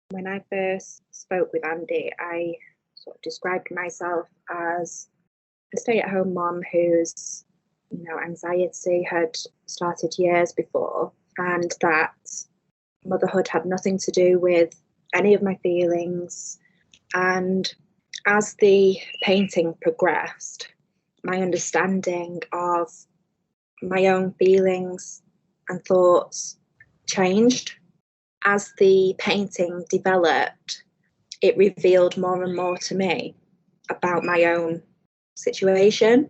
When I first spoke with Andy, I sort of described myself as a stay-at-home mom whose, anxiety had started years before, and that motherhood had nothing to do with any of my feelings. And as the painting progressed, my understanding of my own feelings and thoughts changed. As the painting developed, it revealed more and more to me about my own situation.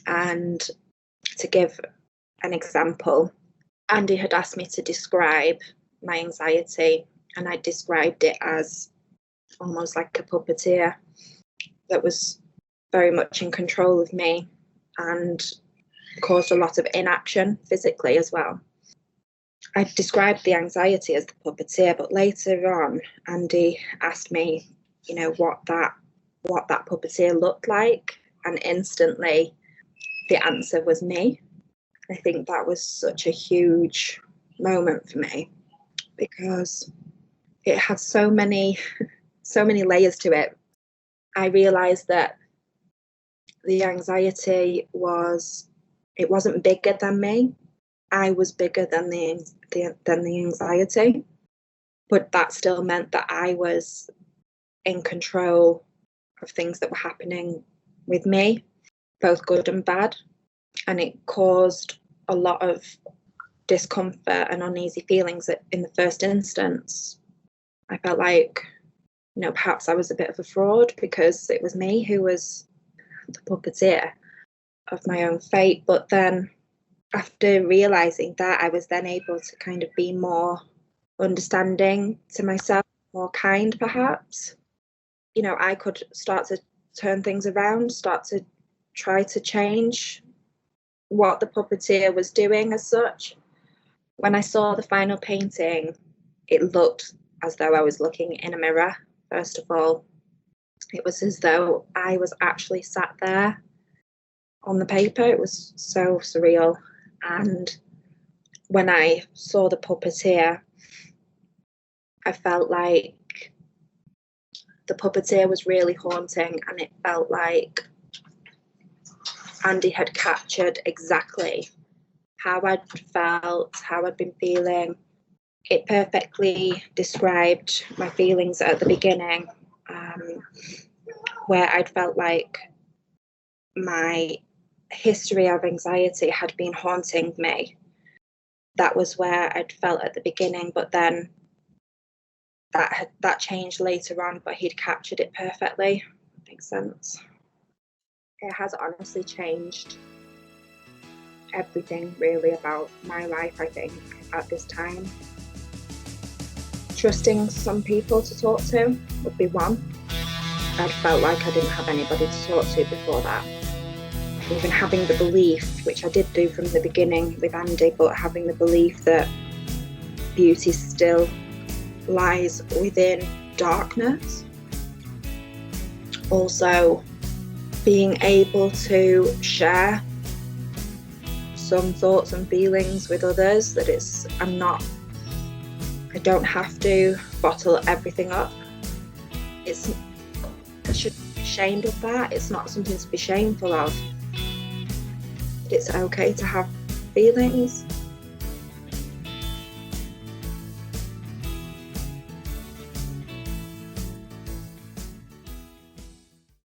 And to give an example, Andy had asked me to describe my anxiety, and I described it as almost like a puppeteer that was very much in control of me and caused a lot of inaction physically as well. I described the anxiety as the puppeteer, but later on, Andy asked me, what that puppeteer looked like, and instantly the answer was me. I think that was such a huge moment for me because it had so many layers to it. I realised that the anxiety wasn't bigger than me. I was bigger than the anxiety, but that still meant that I was in control of things that were happening with me, both good and bad, and it caused a lot of discomfort and uneasy feelings in the first instance. I felt like, perhaps I was a bit of a fraud because it was me who was the puppeteer of my own fate. But then after realising that, I was then able to kind of be more understanding to myself, more kind perhaps. I could start to turn things around, start to try to change what the puppeteer was doing as such. When I saw the final painting, it looked as though I was looking in a mirror, first of all. It was as though I was actually sat there on the paper. It was so surreal. And when I saw the puppeteer, I felt like the puppeteer was really haunting, and it felt like Andy had captured exactly how I'd felt, how I'd been feeling. It perfectly described my feelings at the beginning, where I'd felt like my history of anxiety had been haunting me. That was where I'd felt at the beginning, but then that changed later on, but he'd captured it perfectly. Makes sense. It has honestly changed everything really about my life, I think, at this time. Trusting some people to talk to would be one. I'd felt like I didn't have anybody to talk to before that. Even having the belief, which I did do from the beginning with Andy, but having the belief that beauty still lies within darkness. Also, being able to share some thoughts and feelings with others, that I don't have to bottle everything up. I shouldn't be ashamed of that. It's not something to be shameful of. It's okay to have feelings.